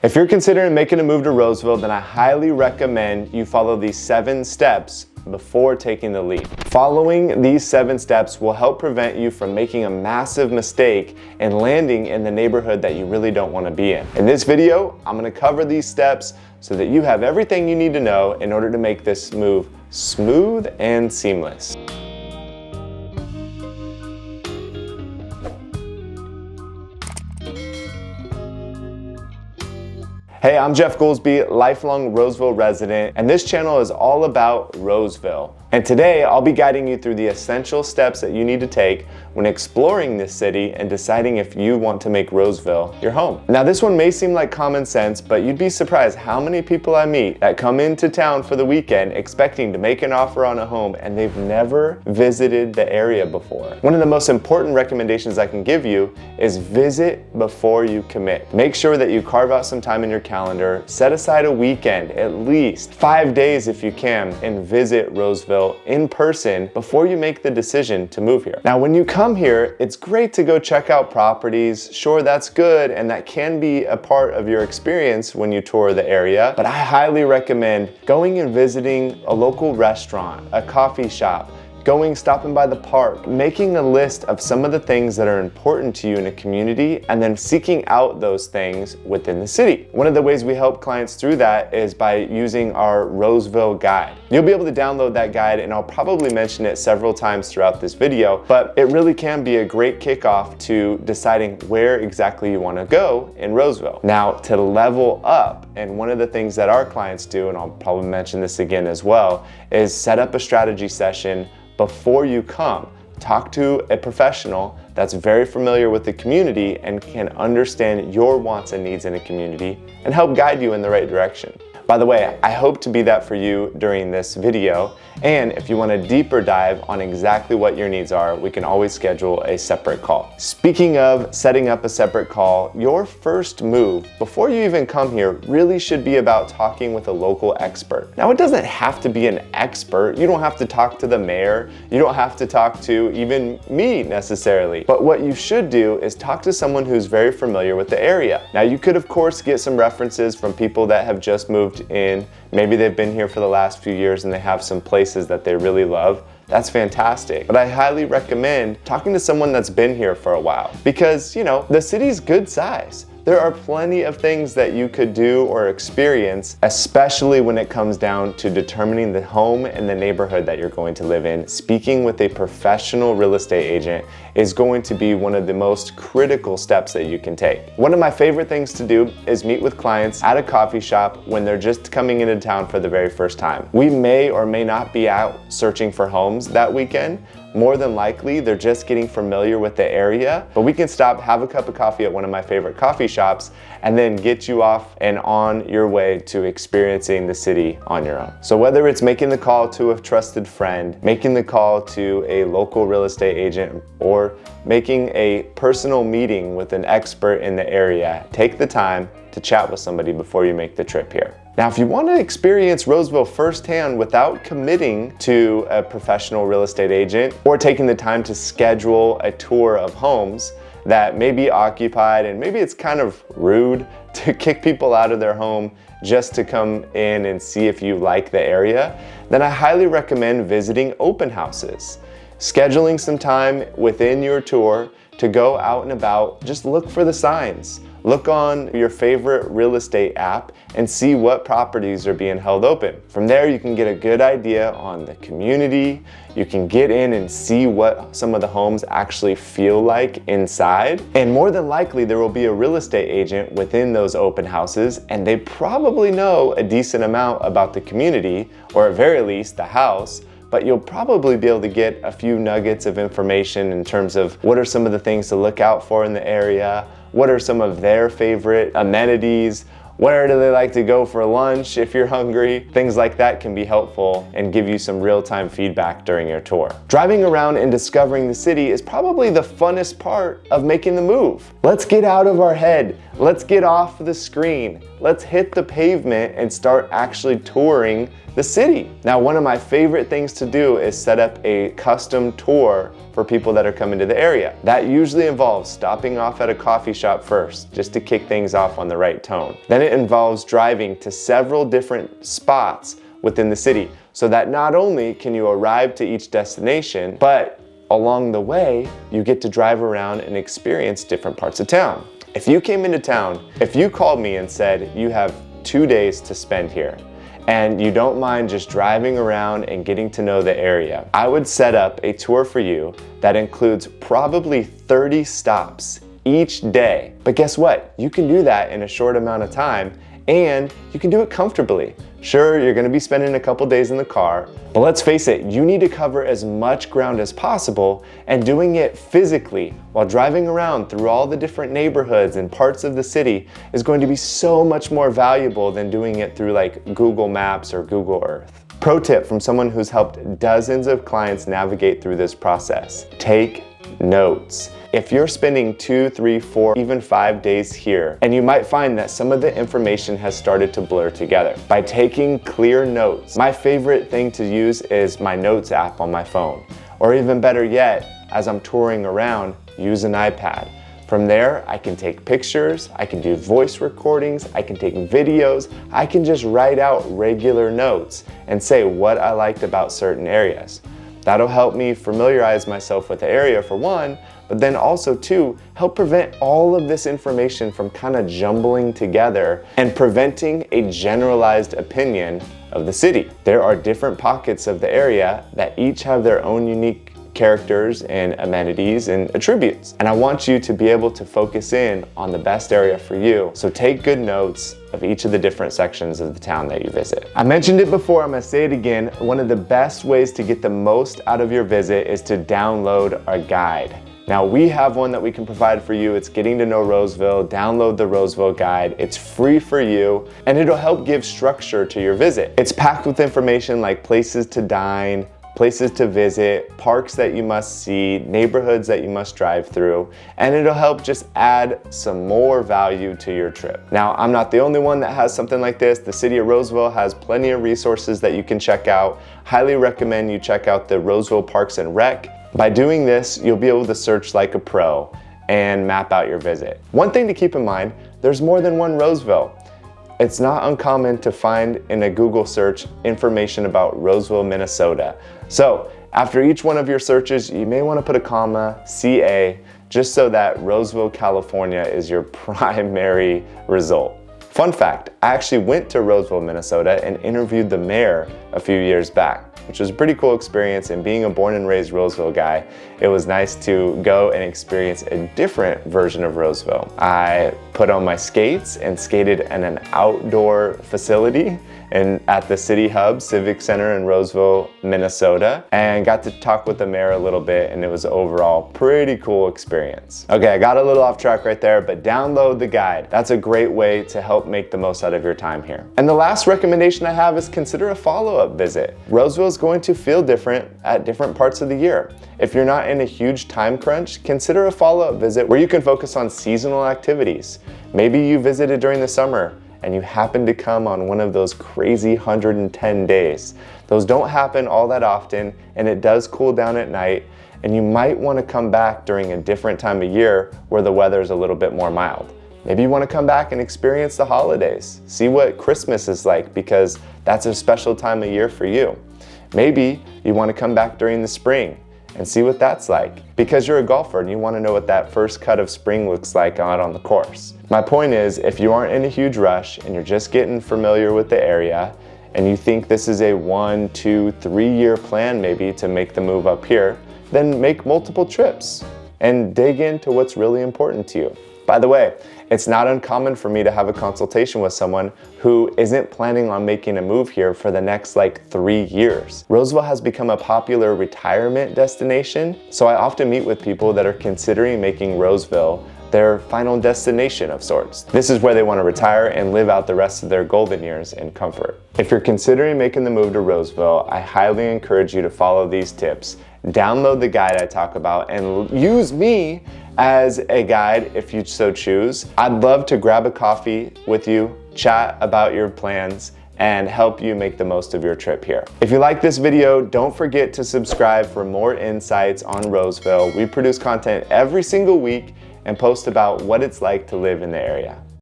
If you're considering making a move to Roseville, then I highly recommend you follow these 7 steps before taking the leap. Following these 7 steps will help prevent you from making a massive mistake and landing in the neighborhood that you really don't want to be in. In this video, I'm going to cover these steps so that you have everything you need to know in order to make this move smooth and seamless. Hey, I'm Jeff Goolsby, lifelong Roseville resident, and this channel is all about Roseville. And today I'll be guiding you through the essential steps that you need to take when exploring this city and deciding if you want to make Roseville your home. Now this one may seem like common sense, but you'd be surprised how many people I meet that come into town for the weekend expecting to make an offer on a home and they've never visited the area before. One of the most important recommendations I can give you is visit before you commit. Make sure that you carve out some time in your calendar, set aside a weekend, at least 5 days if you can, and visit Roseville in person before you make the decision to move here. Now, when you come here, it's great to go check out properties. Sure, that's good, and that can be a part of your experience when you tour the area, but I highly recommend going and visiting a local restaurant, a coffee shop, stopping by the park, making a list of some of the things that are important to you in a community, and then seeking out those things within the city. One of the ways we help clients through that is by using our Roseville guide. You'll be able to download that guide, and I'll probably mention it several times throughout this video, but it really can be a great kickoff to deciding where exactly you want to go in Roseville. Now, to level up, and one of the things that our clients do, and I'll probably mention this again as well, is set up a strategy session before you come. Talk to a professional that's very familiar with the community and can understand your wants and needs in a community and help guide you in the right direction. By the way, I hope to be that for you during this video, and if you want a deeper dive on exactly what your needs are, we can always schedule a separate call. Speaking of setting up a separate call, your first move, before you even come here, really should be about talking with a local expert. Now, it doesn't have to be an expert. You don't have to talk to the mayor. You don't have to talk to even me necessarily. But what you should do is talk to someone who's very familiar with the area. Now, you could, of course, get some references from people that have just moved in. Maybe they've been here for the last few years and they have some places that they really love. That's fantastic. But I highly recommend talking to someone that's been here for a while because, you know, the city's good size. There are plenty of things that you could do or experience, especially when it comes down to determining the home and the neighborhood that you're going to live in. Speaking with a professional real estate agent is going to be one of the most critical steps that you can take. One of my favorite things to do is meet with clients at a coffee shop when they're just coming into town for the very first time. We may or may not be out searching for homes that weekend. More than likely, they're just getting familiar with the area, but we can stop, have a cup of coffee at one of my favorite coffee shops, and then get you off and on your way to experiencing the city on your own. So whether it's making the call to a trusted friend, making the call to a local real estate agent, or making a personal meeting with an expert in the area, take the time to chat with somebody before you make the trip here. Now, if you want to experience Roseville firsthand without committing to a professional real estate agent or taking the time to schedule a tour of homes that may be occupied, and maybe it's kind of rude to kick people out of their home just to come in and see if you like the area, then I highly recommend visiting open houses. Scheduling some time within your tour to go out and about, just look for the signs. Look on your favorite real estate app and see what properties are being held open. From there, you can get a good idea on the community. You can get in and see what some of the homes actually feel like inside. And more than likely, there will be a real estate agent within those open houses, and they probably know a decent amount about the community, or at very least the house. But you'll probably be able to get a few nuggets of information in terms of what are some of the things to look out for in the area, what are some of their favorite amenities, where do they like to go for lunch if you're hungry. Things like that can be helpful and give you some real-time feedback during your tour. Driving around and discovering the city is probably the funnest part of making the move. Let's get out of our head. Let's get off the screen. Let's hit the pavement and start actually touring the city. Now, one of my favorite things to do is set up a custom tour for people that are coming to the area. That usually involves stopping off at a coffee shop first, just to kick things off on the right tone. Then it involves driving to several different spots within the city, so that not only can you arrive to each destination, but along the way, you get to drive around and experience different parts of town. If you came into town, if you called me and said you have 2 days to spend here, and you don't mind just driving around and getting to know the area, I would set up a tour for you that includes probably 30 stops each day. But guess what? You can do that in a short amount of time, and you can do it comfortably. Sure, you're gonna be spending a couple days in the car, but let's face it, you need to cover as much ground as possible, and doing it physically while driving around through all the different neighborhoods and parts of the city is going to be so much more valuable than doing it through like Google Maps or Google Earth. Pro tip from someone who's helped dozens of clients navigate through this process: take notes. If you're spending 2, 3, 4, even 5 days here, and you might find that some of the information has started to blur together, by taking clear notes. My favorite thing to use is my notes app on my phone, or even better yet, as I'm touring around, use an iPad. From there, I can take pictures, I can do voice recordings, I can take videos, I can just write out regular notes and say what I liked about certain areas. That'll help me familiarize myself with the area for one, but then also two, help prevent all of this information from kind of jumbling together and preventing a generalized opinion of the city. There are different pockets of the area that each have their own unique characters and amenities and attributes. And I want you to be able to focus in on the best area for you. So take good notes of each of the different sections of the town that you visit. I mentioned it before, I'm gonna say it again. One of the best ways to get the most out of your visit is to download our guide. Now, we have one that we can provide for you. It's Getting to Know Roseville. Download the Roseville Guide. It's free for you, and it'll help give structure to your visit. It's packed with information like places to dine, places to visit, parks that you must see, neighborhoods that you must drive through, and it'll help just add some more value to your trip. Now, I'm not the only one that has something like this. The city of Roseville has plenty of resources that you can check out. Highly recommend you check out the Roseville Parks and Rec. By doing this, you'll be able to search like a pro and map out your visit. One thing to keep in mind, there's more than one Roseville. It's not uncommon to find in a Google search information about Roseville, Minnesota. So after each one of your searches, you may want to put a comma, CA, just so that Roseville, California is your primary result. Fun fact, I actually went to Roseville, Minnesota and interviewed the mayor a few years back, which was a pretty cool experience. And being a born and raised Roseville guy, it was nice to go and experience a different version of Roseville. I put on my skates and skated in an outdoor facility and at the City Hub Civic Center in Roseville, Minnesota, and got to talk with the mayor a little bit, and it was overall pretty cool experience. Okay, I got a little off track right there, but download the guide. That's a great way to help make the most out of your time here. And the last recommendation I have is consider a follow-up visit. Roseville is going to feel different at different parts of the year. If you're not in a huge time crunch, consider a follow-up visit where you can focus on seasonal activities. Maybe you visited during the summer and you happen to come on one of those crazy 110 days. Those don't happen all that often, and it does cool down at night, and you might want to come back during a different time of year where the weather is a little bit more mild. Maybe you want to come back and experience the holidays. See what Christmas is like, because that's a special time of year for you. Maybe you want to come back during the spring and see what that's like, because you're a golfer and you want to know what that first cut of spring looks like out on the course. My point is, if you aren't in a huge rush and you're just getting familiar with the area and you think this is a 1, 2, 3 year plan maybe to make the move up here, then make multiple trips and dig into what's really important to you. By the way, it's not uncommon for me to have a consultation with someone who isn't planning on making a move here for the next 3 years. Roseville has become a popular retirement destination, so I often meet with people that are considering making Roseville their final destination of sorts. This is where they want to retire and live out the rest of their golden years in comfort. If you're considering making the move to Roseville, I highly encourage you to follow these tips download the guide I talk about, and use me as a guide if you so choose. I'd love to grab a coffee with you, chat about your plans, and help you make the most of your trip here. If you like this video, don't forget to subscribe for more insights on Roseville. We produce content every single week and post about what it's like to live in the area.